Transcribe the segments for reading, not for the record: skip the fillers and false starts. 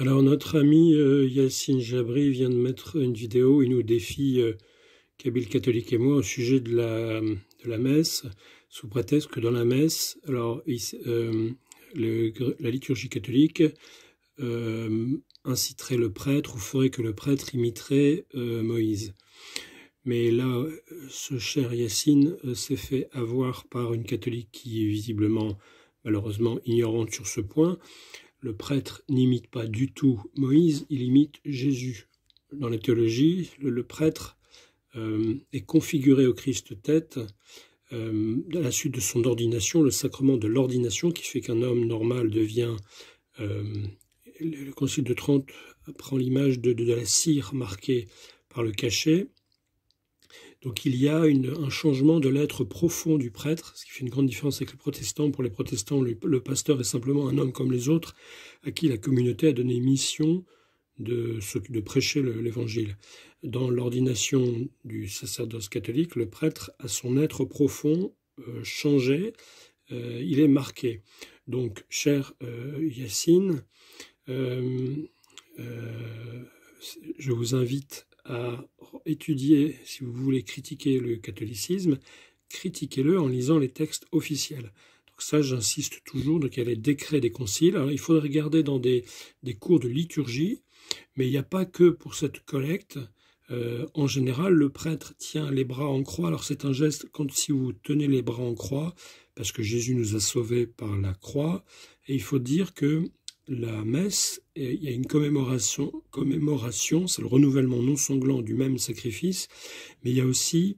Alors notre ami Yassine Jabri vient de mettre une vidéo, il nous défie Kabyle catholique et moi au sujet de la messe, sous prétexte que dans la messe, alors la liturgie catholique inciterait le prêtre ou ferait que le prêtre imiterait Moïse. Mais là, ce cher Yassine s'est fait avoir par une catholique qui est visiblement, malheureusement, ignorante sur ce point. Le prêtre n'imite pas du tout Moïse, il imite Jésus. Dans la théologie, le prêtre est configuré au Christ tête à la suite de son ordination, le sacrement de l'ordination qui fait qu'un homme normal devient... le Concile de Trente prend l'image de la cire marquée par le cachet. Donc il y a un changement de l'être profond du prêtre, ce qui fait une grande différence avec les protestants. Pour les protestants, le pasteur est simplement un homme comme les autres, à qui la communauté a donné mission de prêcher l'évangile. Dans l'ordination du sacerdoce catholique, le prêtre a son être profond changé, il est marqué. Donc, cher Yassine, je vous invite à étudier, si vous voulez critiquer le catholicisme, critiquez-le en lisant les textes officiels. Donc ça, j'insiste toujours, donc il y a les décrets des conciles. Alors il faudrait regarder dans des cours de liturgie, mais il n'y a pas que pour cette collecte. En général, le prêtre tient les bras en croix. Alors c'est un geste, si vous tenez les bras en croix, parce que Jésus nous a sauvés par la croix, et il faut dire que la messe, il y a une commémoration, c'est le renouvellement non sanglant du même sacrifice, mais il y a aussi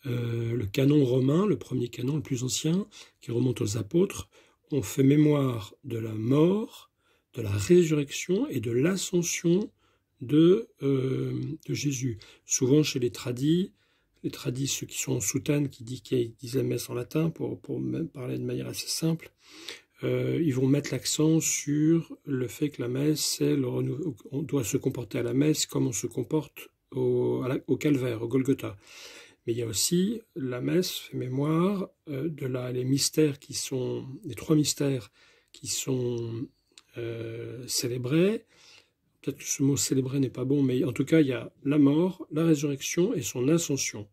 le canon romain, le premier canon, le plus ancien, qui remonte aux apôtres. On fait mémoire de la mort, de la résurrection et de l'ascension de Jésus. Souvent chez les tradis, ceux qui sont en soutane, qui disent la messe en latin, pour même parler de manière assez simple, ils vont mettre l'accent sur le fait que la messe, on doit se comporter à la messe comme on se comporte au calvaire, au Golgotha. Mais il y a aussi la messe fait mémoire les mystères les trois mystères qui sont célébrés. Peut-être que ce mot célébrer n'est pas bon, mais en tout cas, il y a la mort, la résurrection et son ascension.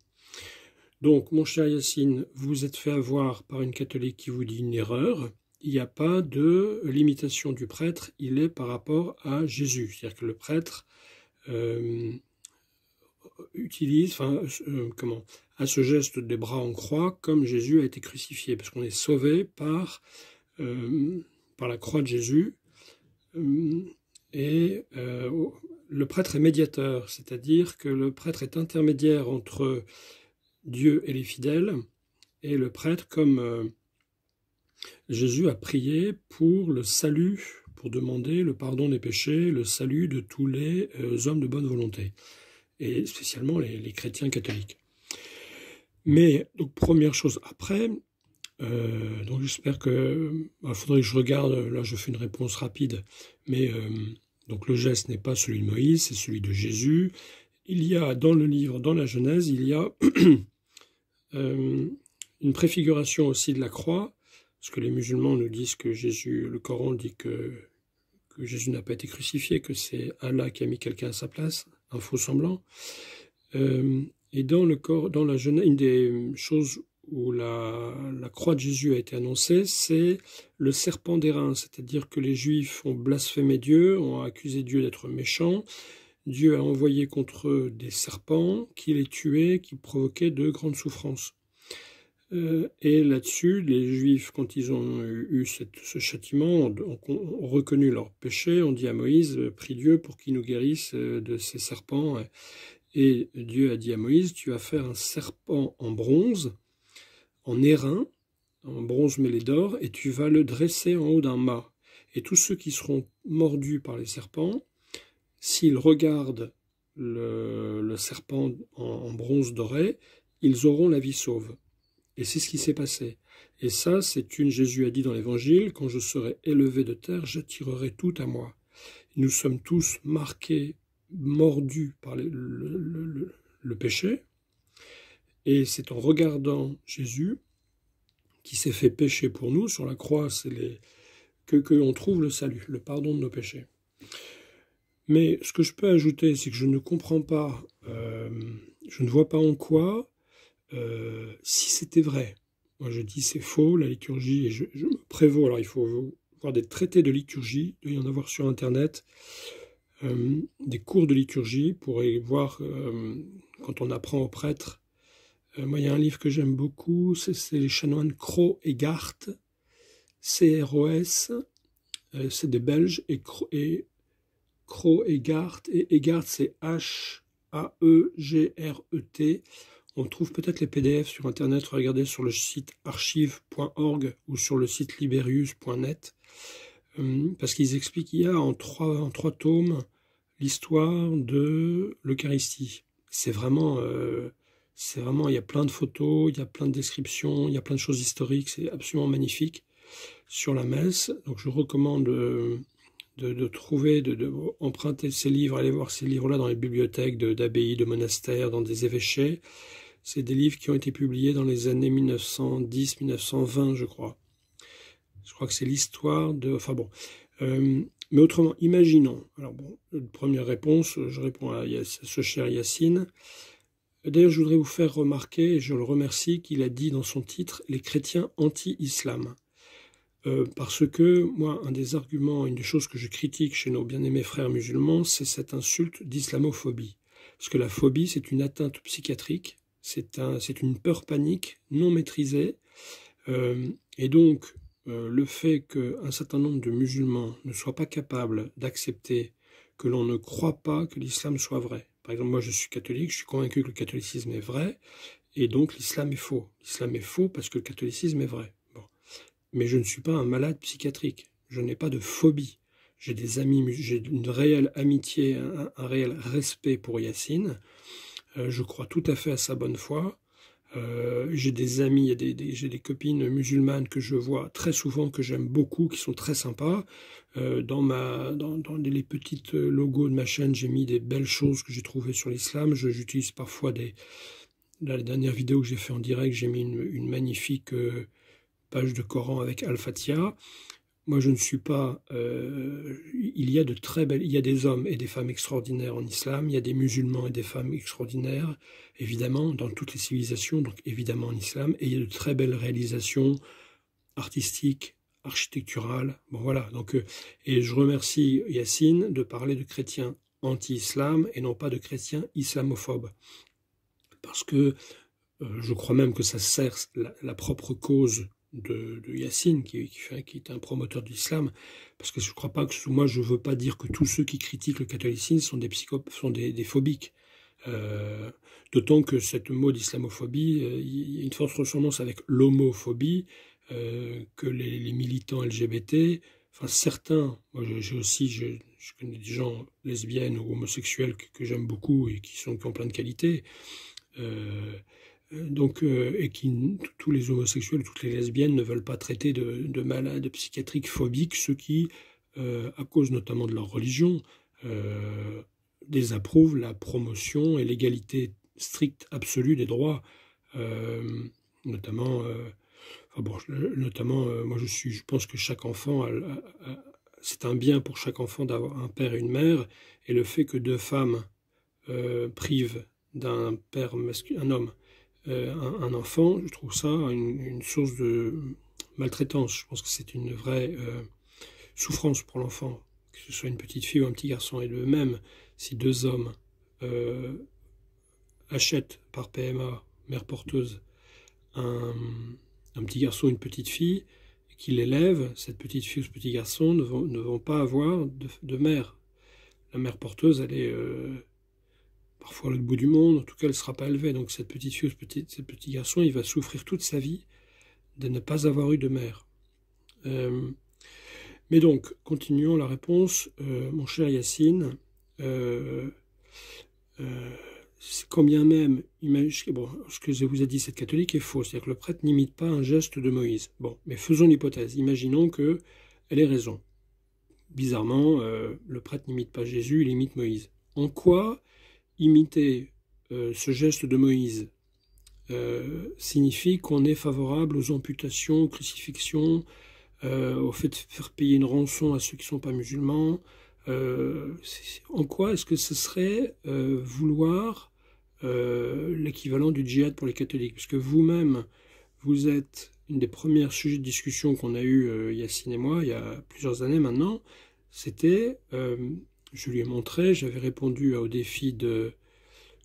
Donc, mon cher Yassine, vous êtes fait avoir par une catholique qui vous dit une erreur. Il n'y a pas de limitation du prêtre, il est par rapport à Jésus. C'est-à-dire que le prêtre a ce geste des bras en croix comme Jésus a été crucifié, parce qu'on est sauvé par la croix de Jésus. Et le prêtre est médiateur, c'est-à-dire que le prêtre est intermédiaire entre Dieu et les fidèles, et le prêtre, comme Jésus a prié pour le salut, pour demander le pardon des péchés, le salut de tous les hommes de bonne volonté, et spécialement les chrétiens catholiques. Mais, donc, première chose, après, donc j'espère que... Il faudrait que je regarde, là je fais une réponse rapide, mais donc le geste n'est pas celui de Moïse, c'est celui de Jésus. Il y a dans le livre, dans la Genèse, il y a une préfiguration aussi de la croix, parce que les musulmans nous disent que Jésus, le Coran dit que Jésus n'a pas été crucifié, que c'est Allah qui a mis quelqu'un à sa place, un faux semblant. Et dans la Genèse, une des choses où la croix de Jésus a été annoncée, c'est le serpent d'airain, c'est-à-dire que les Juifs ont blasphémé Dieu, ont accusé Dieu d'être méchant. Dieu a envoyé contre eux des serpents qui les tuaient, qui provoquaient de grandes souffrances. Et là-dessus, les Juifs, quand ils ont eu ce châtiment, ont reconnu leur péché, ont dit à Moïse, prie Dieu pour qu'il nous guérisse de ces serpents. Et Dieu a dit à Moïse, tu vas faire un serpent en bronze, en airain, en bronze mêlé d'or, et tu vas le dresser en haut d'un mât. Et tous ceux qui seront mordus par les serpents, s'ils regardent le serpent en bronze doré, ils auront la vie sauve. Et c'est ce qui s'est passé. Et ça, Jésus a dit dans l'Évangile, quand je serai élevé de terre, j'attirerai tout à moi. Nous sommes tous marqués, mordus par le péché, et c'est en regardant Jésus, qui s'est fait pécher pour nous, sur la croix, que on trouve le salut, le pardon de nos péchés. Mais ce que je peux ajouter, c'est que je ne comprends pas, je ne vois pas en quoi, si c'était vrai. Moi je dis c'est faux, la liturgie, et je me prévaux, alors il faut voir des traités de liturgie, il doit y en avoir sur Internet, des cours de liturgie pour y voir quand on apprend aux prêtres. Moi il y a un livre que j'aime beaucoup, c'est les chanoines Cros et Garth, C-R-O-S, c'est des Belges, et Cros et Garth, et Garth c'est H-A-E-G-R-E-T. On trouve peut-être les PDF sur Internet, regardez sur le site archive.org ou sur le site liberius.net, parce qu'ils expliquent qu'il y a en trois tomes l'histoire de l'Eucharistie. C'est vraiment, il y a plein de photos, il y a plein de descriptions, il y a plein de choses historiques, c'est absolument magnifique sur la messe. Donc je recommande de trouver, emprunter ces livres, aller voir ces livres-là dans les bibliothèques d'abbayes, de monastères, dans des évêchés. C'est des livres qui ont été publiés dans les années 1910-1920, je crois. Je crois que c'est l'histoire de... Enfin bon. Mais autrement, imaginons. Alors bon, première réponse, je réponds à ce cher Yacine. D'ailleurs, je voudrais vous faire remarquer, et je le remercie, qu'il a dit dans son titre « Les chrétiens anti-islam ». Parce que, moi, un des arguments, une des choses que je critique chez nos bien-aimés frères musulmans, c'est cette insulte d'islamophobie. Parce que la phobie, c'est une atteinte psychiatrique, c'est une peur panique non maîtrisée, et donc le fait qu'un certain nombre de musulmans ne soient pas capables d'accepter que l'on ne croit pas que l'islam soit vrai. Par exemple, moi je suis catholique, je suis convaincu que le catholicisme est vrai, et donc l'islam est faux. L'islam est faux parce que le catholicisme est vrai. Bon. Mais je ne suis pas un malade psychiatrique, je n'ai pas de phobie. J'ai des amis, j'ai une réelle amitié, un réel respect pour Yacine. Je crois tout à fait à sa bonne foi. J'ai des amis, j'ai des copines musulmanes que je vois très souvent, que j'aime beaucoup, qui sont très sympas. Dans les petites logos de ma chaîne, j'ai mis des belles choses que j'ai trouvées sur l'islam. J'utilise parfois la dernière vidéo que j'ai fait en direct, j'ai mis une magnifique page de Coran avec Al-Fatiha. Moi, je ne suis pas... il y a des hommes et des femmes extraordinaires en islam, il y a des musulmans et des femmes extraordinaires, évidemment, dans toutes les civilisations, donc évidemment en islam, et il y a de très belles réalisations artistiques, architecturales, bon voilà. Donc, et je remercie Yacine de parler de chrétiens anti-islam et non pas de chrétiens islamophobes. Parce que je crois même que ça sert la propre cause de Yacine, qui est un promoteur de l'islam, parce que je ne crois pas que moi je ne veux pas dire que tous ceux qui critiquent le catholicisme sont des phobiques. D'autant que ce mot d'islamophobie, il y a une forte ressemblance avec l'homophobie, que les militants LGBT, enfin certains, moi je connais des gens lesbiennes ou homosexuels que j'aime beaucoup et qui ont plein de qualités. Et tous les homosexuels, toutes les lesbiennes ne veulent pas traiter de malades psychiatriques phobiques, ceux qui, à cause notamment de leur religion, désapprouvent la promotion et l'égalité stricte absolue des droits, notamment, moi je pense que chaque enfant, c'est un bien pour chaque enfant d'avoir un père et une mère, et le fait que deux femmes privent d'un père masculin, un homme, un enfant, je trouve ça une source de maltraitance. Je pense que c'est une vraie souffrance pour l'enfant, que ce soit une petite fille ou un petit garçon. Et de même, si deux hommes achètent par PMA, mère porteuse, un petit garçon ou une petite fille, et qu'ils l'élèvent, cette petite fille ou ce petit garçon ne vont pas avoir de mère. La mère porteuse, elle est... parfois à l'autre bout du monde, en tout cas elle ne sera pas élevée. Donc cette petite fille ou ce petit garçon, il va souffrir toute sa vie de ne pas avoir eu de mère. Mais donc, continuons la réponse. Mon cher Yacine, quand bien même, ce que je vous ai dit, cette catholique est faux, c'est-à-dire que le prêtre n'imite pas un geste de Moïse. Bon, mais faisons l'hypothèse, imaginons qu'elle ait raison. Bizarrement, le prêtre n'imite pas Jésus, il imite Moïse. En quoi imiter ce geste de Moïse signifie qu'on est favorable aux amputations, aux crucifixions, au fait de faire payer une rançon à ceux qui ne sont pas musulmans, En quoi est-ce que ce serait vouloir l'équivalent du djihad pour les catholiques? Puisque vous-même, vous êtes une des premières sujets de discussion qu'on a eu Yacine et moi, il y a plusieurs années maintenant, c'était, je lui ai montré, j'avais répondu au défi de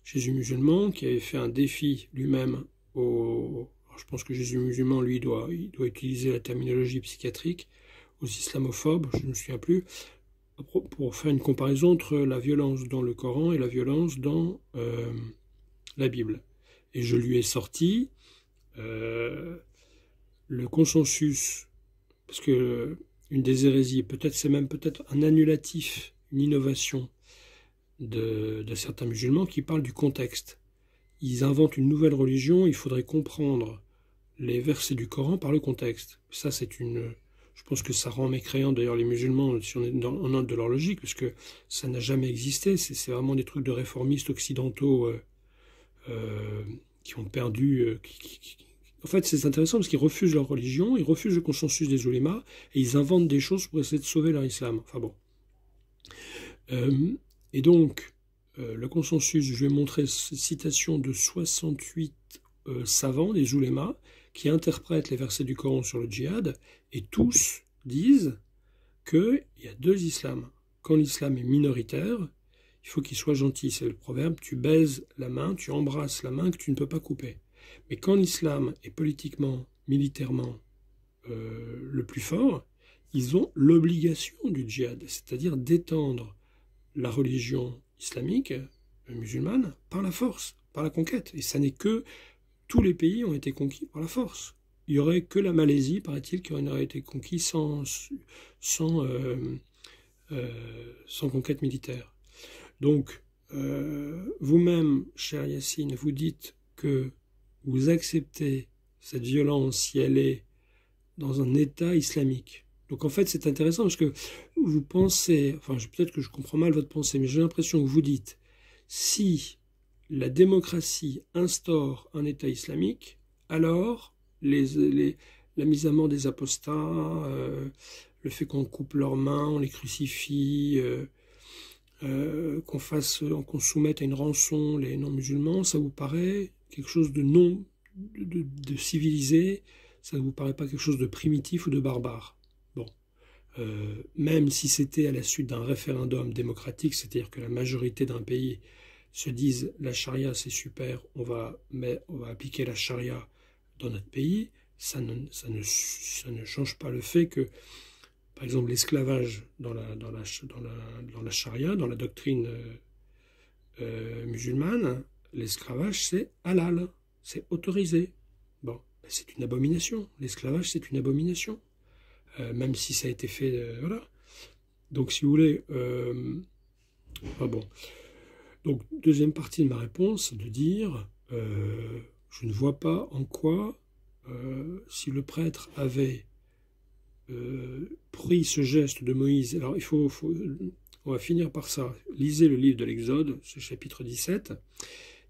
Jésus musulman, qui avait fait un défi lui-même au... Alors je pense que Jésus musulman, lui, il doit utiliser la terminologie psychiatrique aux islamophobes, je ne me souviens plus, pour faire une comparaison entre la violence dans le Coran et la violence dans la Bible. Et je lui ai sorti le consensus, parce que une des hérésies, peut-être c'est même peut-être un annulatif, une innovation de certains musulmans qui parlent du contexte. Ils inventent une nouvelle religion, il faudrait comprendre les versets du Coran par le contexte. Ça, c'est une... Je pense que ça rend mécréant d'ailleurs les musulmans si on est en ordre de leur logique, parce que ça n'a jamais existé. C'est vraiment des trucs de réformistes occidentaux qui ont perdu... En fait, c'est intéressant parce qu'ils refusent leur religion, ils refusent le consensus des oulémas, et ils inventent des choses pour essayer de sauver leur islam. Enfin bon. Et donc, le consensus, je vais montrer cette citation de 68 savants, des oulémas, qui interprètent les versets du Coran sur le djihad, et tous disent qu'il y a deux islams. Quand l'islam est minoritaire, il faut qu'il soit gentil, c'est le proverbe, tu baises la main, tu embrasses la main que tu ne peux pas couper. Mais quand l'islam est politiquement, militairement le plus fort, ils ont l'obligation du djihad, c'est-à-dire d'étendre la religion islamique, musulmane, par la force, par la conquête. Et ça n'est que tous les pays ont été conquis par la force. Il n'y aurait que la Malaisie, paraît-il, qui aurait été conquis sans conquête militaire. Donc, vous-même, cher Yacine, vous dites que vous acceptez cette violence si elle est dans un État islamique. Donc en fait, c'est intéressant parce que vous pensez, enfin peut-être que je comprends mal votre pensée, mais j'ai l'impression que vous dites, si la démocratie instaure un État islamique, alors la mise à mort des apostats, le fait qu'on coupe leurs mains, on les crucifie, qu'on soumette à une rançon les non-musulmans, ça vous paraît quelque chose de civilisé, ça ne vous paraît pas quelque chose de primitif ou de barbare? Bon. Même si c'était à la suite d'un référendum démocratique, c'est-à-dire que la majorité d'un pays se dise la charia c'est super, on va appliquer la charia dans notre pays, ça ne change pas le fait que, par exemple, l'esclavage dans la charia, dans la doctrine musulmane, l'esclavage c'est halal, c'est autorisé. Bon, c'est une abomination. L'esclavage c'est une abomination. Même si ça a été fait, voilà. Donc, si vous voulez, bon. Donc, deuxième partie de ma réponse, de dire, je ne vois pas en quoi, si le prêtre avait pris ce geste de Moïse. Alors, on va finir par ça. Lisez le livre de l'Exode, ce chapitre 17.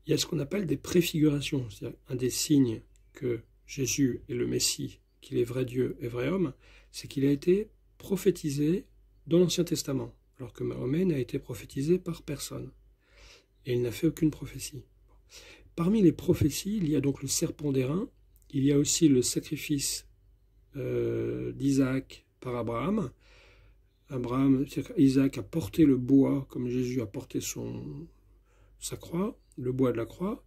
Il y a ce qu'on appelle des préfigurations, c'est-à-dire un des signes que Jésus est le Messie, qu'il est vrai Dieu et vrai homme, c'est qu'il a été prophétisé dans l'Ancien Testament, alors que Mahomet n'a été prophétisé par personne. Et il n'a fait aucune prophétie. Parmi les prophéties, il y a donc le serpent d'airain, il y a aussi le sacrifice d'Isaac par Abraham. Isaac a porté le bois, comme Jésus a porté sa croix, le bois de la croix.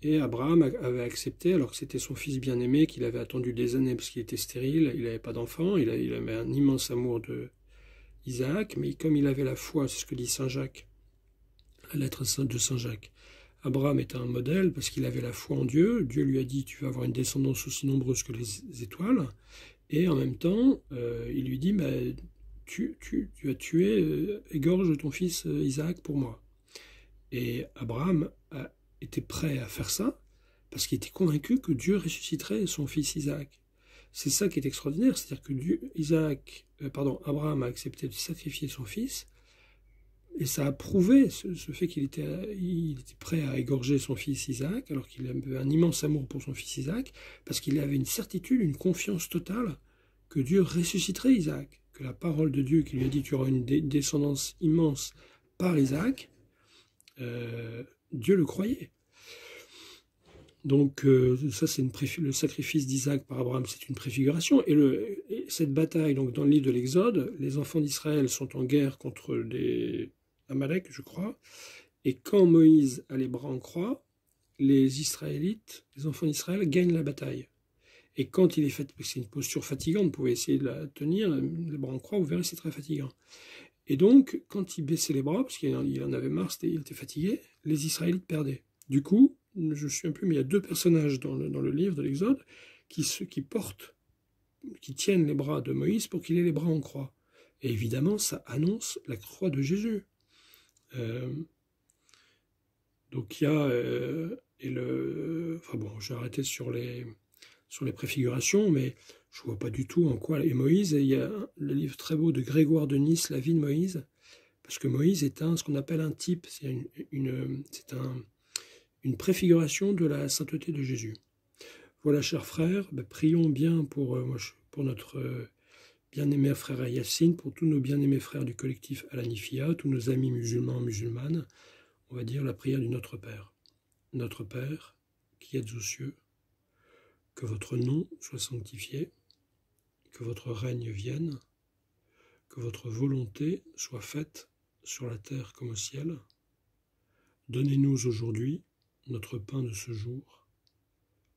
Et Abraham avait accepté, alors que c'était son fils bien-aimé, qu'il avait attendu des années parce qu'il était stérile, il n'avait pas d'enfant, il avait un immense amour de Isaac, mais comme il avait la foi, c'est ce que dit Saint Jacques, la lettre de Saint Jacques, Abraham était un modèle parce qu'il avait la foi en Dieu, Dieu lui a dit tu vas avoir une descendance aussi nombreuse que les étoiles, et en même temps, il lui dit tu vas tuer, égorge ton fils Isaac pour moi. Et Abraham était prêt à faire ça parce qu'il était convaincu que Dieu ressusciterait son fils Isaac. C'est ça qui est extraordinaire, c'est-à-dire que Abraham a accepté de sacrifier son fils, et ça a prouvé ce fait qu'il était prêt à égorger son fils Isaac, alors qu'il avait un immense amour pour son fils Isaac, parce qu'il avait une certitude, une confiance totale que Dieu ressusciterait Isaac, que la parole de Dieu qui lui a dit tu auras une descendance immense par Isaac, Dieu le croyait. Donc ça c'est le sacrifice d'Isaac par Abraham, c'est une préfiguration. Et cette bataille, donc dans le livre de l'Exode, les enfants d'Israël sont en guerre contre des Amalek, je crois. Et quand Moïse a les bras en croix, les Israélites, les enfants d'Israël, gagnent la bataille. Et quand il est fait, c'est une posture fatigante, vous pouvez essayer de la tenir, les bras en croix, vous verrez, c'est très fatigant. Et donc, quand il baissait les bras, parce qu'il en avait marre, il était fatigué, les Israélites perdaient. Du coup, je suis un peu, mais il y a deux personnages dans le livre de l'Exode qui tiennent les bras de Moïse pour qu'il ait les bras en croix. Et évidemment, ça annonce la croix de Jésus. Donc il y a enfin bon, j'ai arrêté sur les préfigurations, mais je vois pas du tout en quoi. Et Moïse, il y a le livre très beau de Grégoire de Nice, La vie de Moïse, parce que Moïse est ce qu'on appelle un type, c'est une préfiguration de la sainteté de Jésus. Voilà, chers frères, prions bien pour notre bien-aimé frère Yacine, pour tous nos bien-aimés frères du collectif Al-Hanifia, tous nos amis musulmans, musulmanes. On va dire la prière du Notre Père. Notre Père, qui êtes aux cieux, que votre nom soit sanctifié, que votre règne vienne, que votre volonté soit faite sur la terre comme au ciel. Donnez-nous aujourd'hui notre pain de ce jour.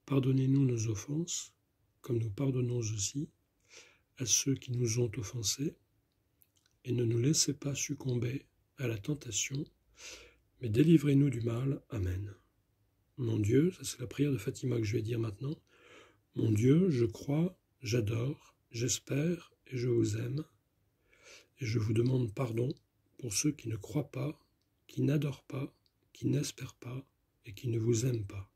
Pardonnez-nous nos offenses, comme nous pardonnons aussi à ceux qui nous ont offensés, et ne nous laissez pas succomber à la tentation, mais délivrez-nous du mal. Amen. Mon Dieu, ça c'est la prière de Fatima que je vais dire maintenant. Mon Dieu, je crois, j'adore, j'espère et je vous aime. Et je vous demande pardon pour ceux qui ne croient pas, qui n'adorent pas, qui n'espèrent pas et qui ne vous aiment pas.